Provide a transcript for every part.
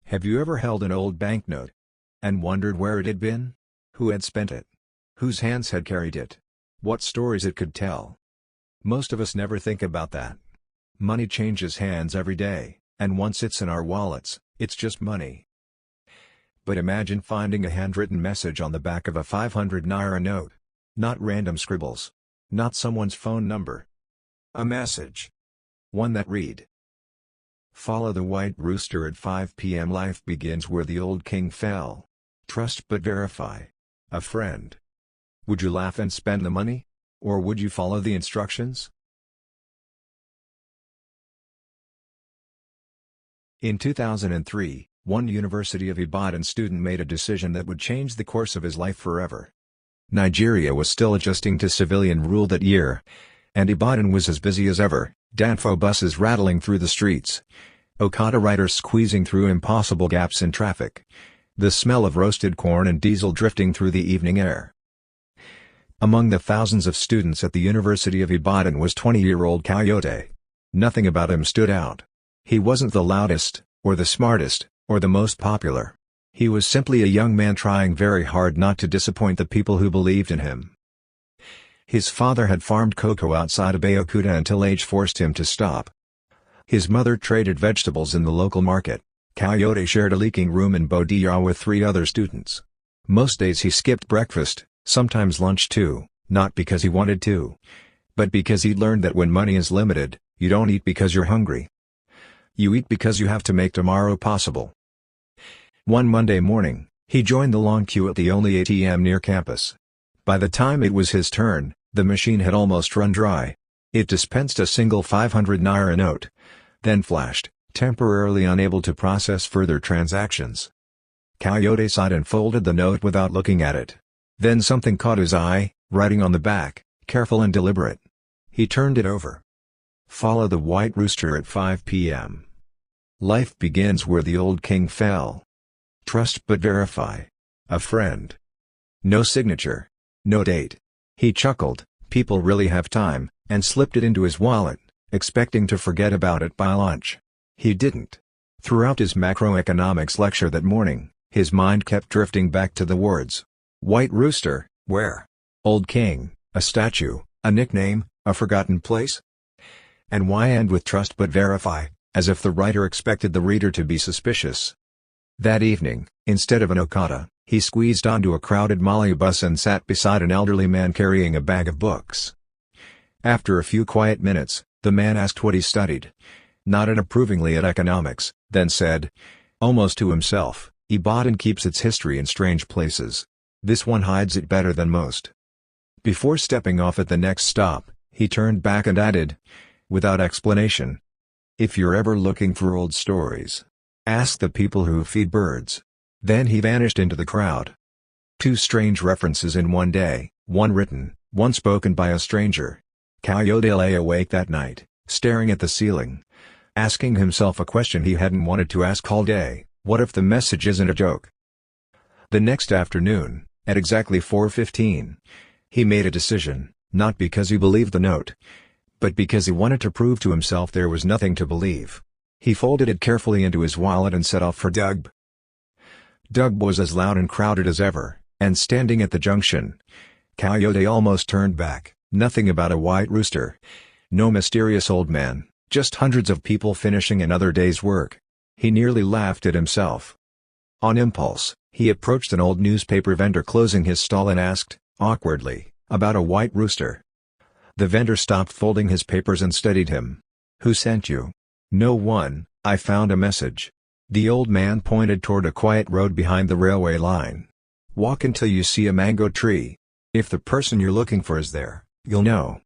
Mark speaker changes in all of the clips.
Speaker 1: Have you ever held an old banknote and wondered where it had been? Who had spent it? Whose hands had carried it? What stories it could tell? Most of us never think about that. Money changes hands every day, and once it's in our wallets, it's just money. But imagine finding a handwritten message on the back of a 500 Naira note. Not random scribbles. Not someone's phone number. A message. One that read: "Follow the white rooster at 5 p.m. Life begins where the old king fell. Trust but verify. A friend." Would you laugh and spend the money? Or would you follow the instructions? In 2003, one University of Ibadan student made a decision that would change the course of his life forever. Nigeria was still adjusting to civilian rule that year, and Ibadan was as busy as ever, Danfo buses rattling through the streets, Okada riders squeezing through impossible gaps in traffic, the smell of roasted corn and diesel drifting through the evening air. Among the thousands of students at the University of Ibadan was 20-year-old Coyote. Nothing about him stood out. He wasn't the loudest, or the smartest, or the most popular. He was simply a young man trying very hard not to disappoint the people who believed in him. His father had farmed cocoa outside of Abeokuta until age forced him to stop. His mother traded vegetables in the local market. Coyote shared a leaking room in Bodija with 3 other students. Most days he skipped breakfast, sometimes lunch too, not because he wanted to, but because he'd learned that when money is limited, you don't eat because you're hungry. You eat because you have to make tomorrow possible. One Monday morning, he joined the long queue at the only ATM near campus. By the time it was his turn, the machine had almost run dry. It dispensed a single 500 Naira note, then flashed, temporarily unable to process further transactions. Coyote sighed and folded the note without looking at it. Then something caught his eye, writing on the back, careful and deliberate. He turned it over. "Follow the white rooster at 5 p.m. Life begins where the old king fell. Trust but verify. A friend." No signature. No date. He chuckled, people really have time, and slipped it into his wallet, expecting to forget about it by lunch. He didn't. Throughout his macroeconomics lecture that morning, his mind kept drifting back to the words. White rooster, where? Old king, a statue, a nickname, a forgotten place? And why end with trust but verify, as if the writer expected the reader to be suspicious? That evening, instead of an Okada, he squeezed onto a crowded Mali bus and sat beside an elderly man carrying a bag of books. After a few quiet minutes, the man asked what he studied. Nodded approvingly at economics, then said, almost to himself, "Ibadan keeps its history in strange places. This one hides it better than most." Before stepping off at the next stop, he turned back and added, without explanation, "If you're ever looking for old stories, ask the people who feed birds." Then he vanished into the crowd. 2 strange references in one day, one written, one spoken by a stranger. Coyote lay awake that night, staring at the ceiling, asking himself a question he hadn't wanted to ask all day: what if the message isn't a joke? The next afternoon, at exactly 4:15, he made a decision, not because he believed the note, but because he wanted to prove to himself there was nothing to believe. He folded it carefully into his wallet and set off for Dugb. Dugb was as loud and crowded as ever, and standing at the junction, Coyote almost turned back. Nothing about a white rooster. No mysterious old man, just hundreds of people finishing another day's work. He nearly laughed at himself. On impulse, he approached an old newspaper vendor closing his stall and asked, awkwardly, about a white rooster. The vendor stopped folding his papers and studied him. "Who sent you?" "No one, I found a message." The old man pointed toward a quiet road behind the railway line. "Walk until you see a mango tree. If the person you're looking for is there, you'll know."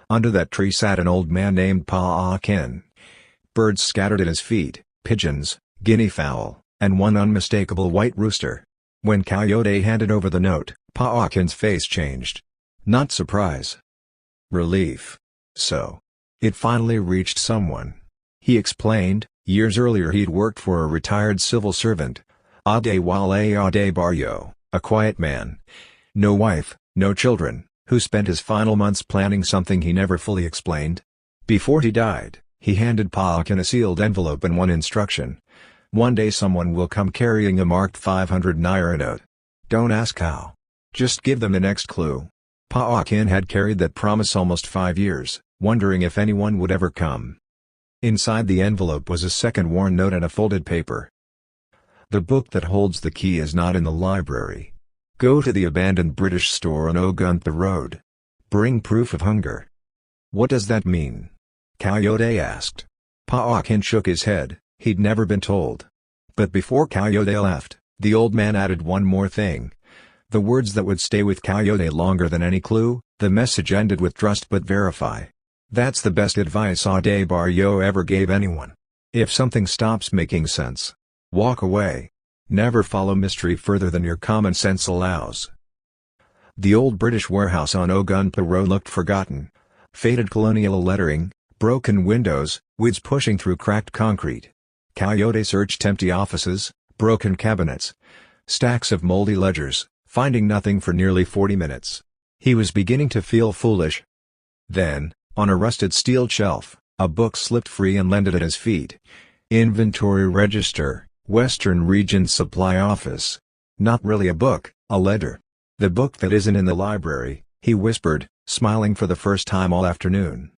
Speaker 1: Under that tree sat an old man named Pa Akin. Birds scattered at his feet, pigeons, guinea fowl, and one unmistakable white rooster. When Coyote handed over the note, Pa Akin's face changed. Not surprise. Relief. So. It finally reached someone. He explained, years earlier he'd worked for a retired civil servant, Adewale Adebayo, a quiet man. No wife, no children, who spent his final months planning something he never fully explained. Before he died, he handed Pa Akin a sealed envelope and one instruction. One day someone will come carrying a marked 500 Naira note. Don't ask how. Just give them the next clue. Pa Akin had carried that promise almost 5 years, wondering if anyone would ever come. Inside the envelope was a second worn note and a folded paper. The book that holds the key is not in the library. Go to the abandoned British store on Oguntha Road. Bring proof of hunger. What does that mean? Coyote asked. Pa Akin shook his head, he'd never been told. But before Coyote left, the old man added one more thing. The words that would stay with Coyote longer than any clue. The message ended with trust but verify. That's the best advice Adebayo ever gave anyone. If something stops making sense, walk away. Never follow mystery further than your common sense allows. The old British warehouse on Oguntha Road looked forgotten. Faded colonial lettering, broken windows, weeds pushing through cracked concrete. Coyote searched empty offices, broken cabinets, stacks of moldy ledgers, finding nothing for nearly 40 minutes. He was beginning to feel foolish. Then, on a rusted steel shelf, a book slipped free and landed at his feet. Inventory Register, Western Region Supply Office. Not really a book, a letter. The book that isn't in the library, he whispered, smiling for the first time all afternoon.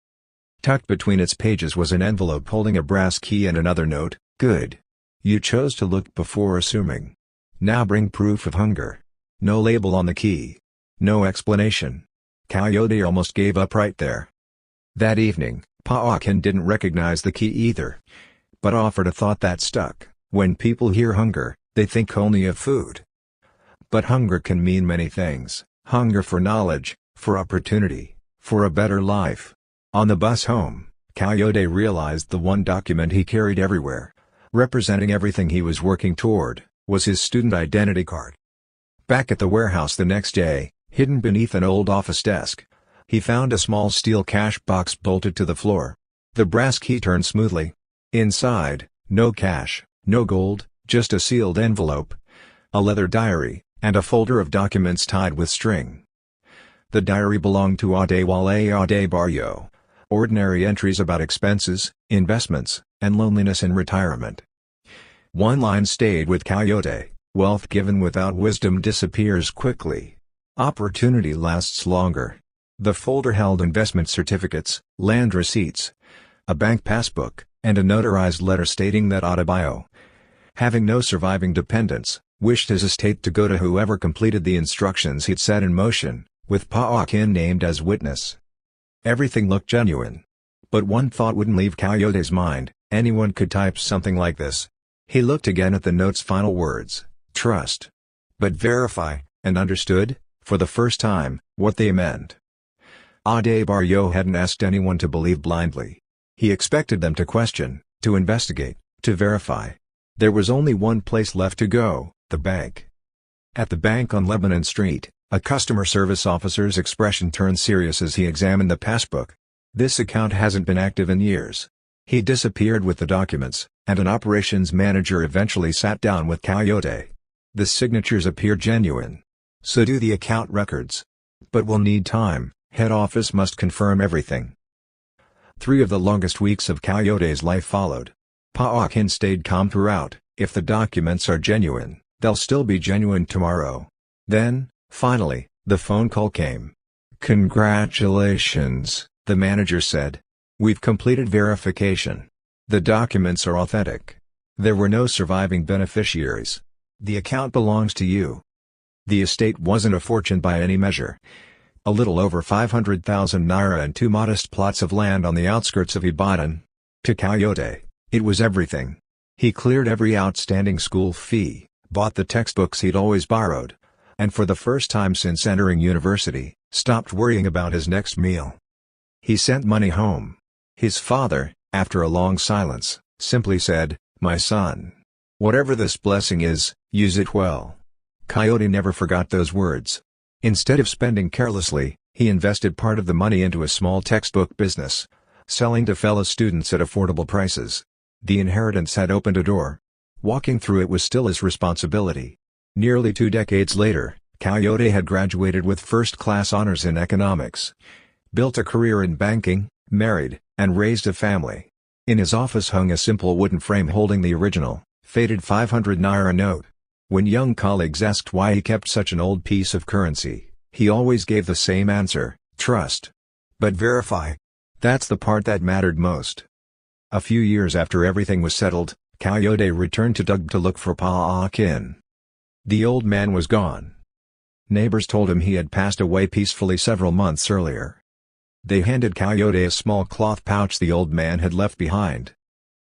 Speaker 1: Tucked between its pages was an envelope holding a brass key and another note. Good. You chose to look before assuming. Now bring proof of hunger. No label on the key. No explanation. Coyote almost gave up right there. That evening, Pa Akin didn't recognize the key either. But offered a thought that stuck. When people hear hunger, they think only of food. But hunger can mean many things. Hunger for knowledge, for opportunity, for a better life. On the bus home, Coyote realized the one document he carried everywhere, representing everything he was working toward, was his student identity card. Back at the warehouse the next day, hidden beneath an old office desk, he found a small steel cash box bolted to the floor. The brass key turned smoothly. Inside, no cash, no gold, just a sealed envelope, a leather diary, and a folder of documents tied with string. The diary belonged to Adewale Adebayo. Ordinary entries about expenses, investments, and loneliness in retirement. One line stayed with Coyote: wealth given without wisdom disappears quickly. Opportunity lasts longer. The folder held investment certificates, land receipts, a bank passbook, and a notarized letter stating that Adebayo, having no surviving dependents, wished his estate to go to whoever completed the instructions he'd set in motion, with Pa Akin named as witness. Everything looked genuine. But one thought wouldn't leave Coyote's mind: anyone could type something like this. He looked again at the note's final words: trust. But verify, and understood, for the first time, what they meant. Adebayo hadn't asked anyone to believe blindly. He expected them to question, to investigate, to verify. There was only one place left to go: the bank. At the bank on Lebanon Street, a customer service officer's expression turned serious as he examined the passbook. This account hasn't been active in years. He disappeared with the documents, and an operations manager eventually sat down with Coyote. The signatures appear genuine. So do the account records. But we'll need time. Head office must confirm everything. 3 of the longest weeks of Coyote's life followed. Pa Akin stayed calm throughout. If the documents are genuine, they'll still be genuine tomorrow. Then, finally, the phone call came. Congratulations, the manager said. We've completed verification. The documents are authentic. There were no surviving beneficiaries. The account belongs to you. The estate wasn't a fortune by any measure. A little over 500,000 naira and 2 modest plots of land on the outskirts of Ibadan. To Coyote, it was everything. He cleared every outstanding school fee, bought the textbooks he'd always borrowed, and for the first time since entering university, stopped worrying about his next meal. He sent money home. His father, after a long silence, simply said, "My son. Whatever this blessing is, use it well." Coyote never forgot those words. Instead of spending carelessly, he invested part of the money into a small textbook business, selling to fellow students at affordable prices. The inheritance had opened a door. Walking through it was still his responsibility. Nearly 2 decades later, Coyote had graduated with first-class honors in economics, built a career in banking, married, and raised a family. In his office hung a simple wooden frame holding the original, Faded 500 Naira note. When young colleagues asked why he kept such an old piece of currency, he always gave the same answer: trust. But verify. That's the part that mattered most. A few years after everything was settled, Coyote returned to Doug to look for Pa Akin. The old man was gone. Neighbors told him he had passed away peacefully several months earlier. They handed Coyote a small cloth pouch the old man had left behind.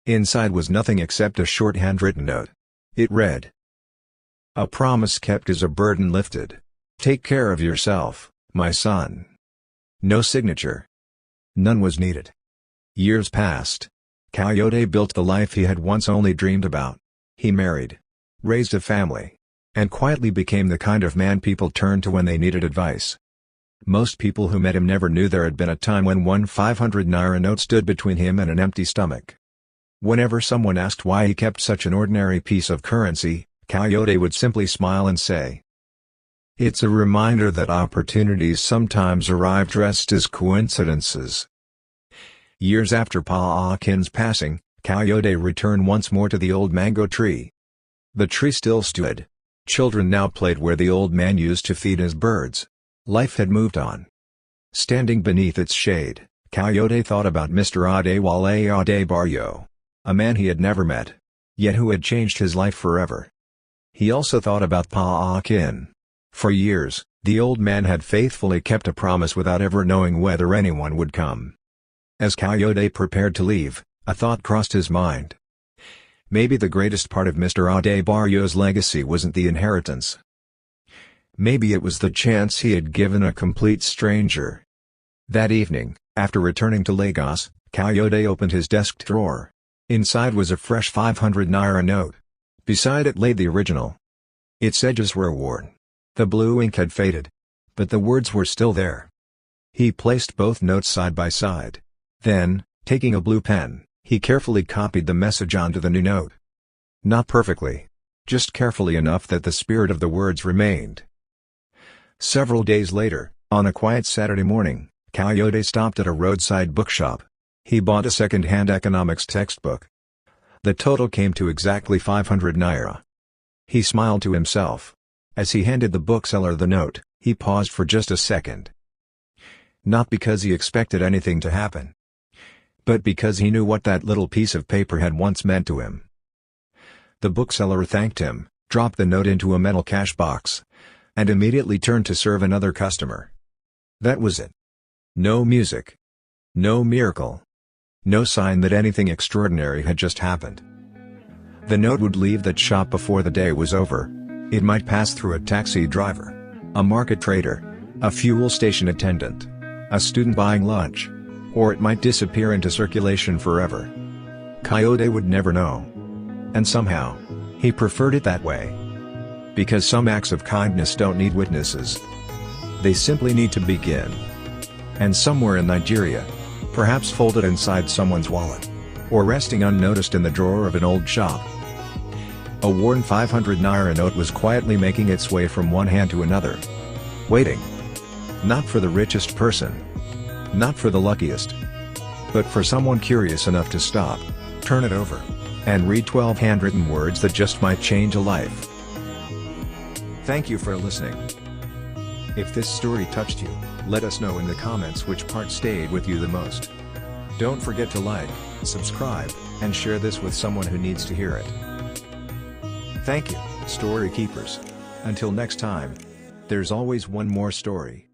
Speaker 1: Inside was nothing except a short handwritten note. It read, "A promise kept is a burden lifted. Take care of yourself, my son." No signature. None was needed. Years passed. Coyote built the life he had once only dreamed about. He married, raised a family, and quietly became the kind of man people turned to when they needed advice. Most people who met him never knew there had been a time when one 500 Naira note stood between him and an empty stomach. Whenever someone asked why he kept such an ordinary piece of currency, Coyote would simply smile and say, "It's a reminder that opportunities sometimes arrive dressed as coincidences." Years after Pa Akin's passing, Coyote returned once more to the old mango tree. The tree still stood. Children now played where the old man used to feed his birds. Life had moved on. Standing beneath its shade, Coyote thought about Mr. Adewale Adebayo, a man he had never met, yet who had changed his life forever. He also thought about Pa Akin. For years, the old man had faithfully kept a promise without ever knowing whether anyone would come. As Coyote prepared to leave, a thought crossed his mind. Maybe the greatest part of Mr. Adebayo's legacy wasn't the inheritance. Maybe it was the chance he had given a complete stranger. That evening, after returning to Lagos, Coyote opened his desk drawer. Inside was a fresh 500 Naira note. Beside it lay the original. Its edges were worn. The blue ink had faded. But the words were still there. He placed both notes side by side. Then, taking a blue pen, he carefully copied the message onto the new note. Not perfectly. Just carefully enough that the spirit of the words remained. Several days later, on a quiet Saturday morning, Coyote stopped at a roadside bookshop. He bought a second-hand economics textbook. The total came to exactly 500 Naira. He smiled to himself. As he handed the bookseller the note, he paused for just a second. Not because he expected anything to happen, but because he knew what that little piece of paper had once meant to him. The bookseller thanked him, dropped the note into a metal cash box, and immediately turned to serve another customer. That was it. No music. No miracle. No sign that anything extraordinary had just happened. The note would leave that shop before the day was over. It might pass through a taxi driver, a market trader, a fuel station attendant, a student buying lunch, or it might disappear into circulation forever. Coyote would never know. And somehow, he preferred it that way. Because some acts of kindness don't need witnesses. They simply need to begin. And somewhere in Nigeria, perhaps folded inside someone's wallet, or resting unnoticed in the drawer of an old shop, a worn 500 Naira note was quietly making its way from one hand to another. Waiting. Not for the richest person. Not for the luckiest. But for someone curious enough to stop, turn it over, and read 12 handwritten words that just might change a life. Thank you for listening. If this story touched you, let us know in the comments which part stayed with you the most. Don't forget to like, subscribe, and share this with someone who needs to hear it. Thank you, story keepers. Until next time, there's always one more story.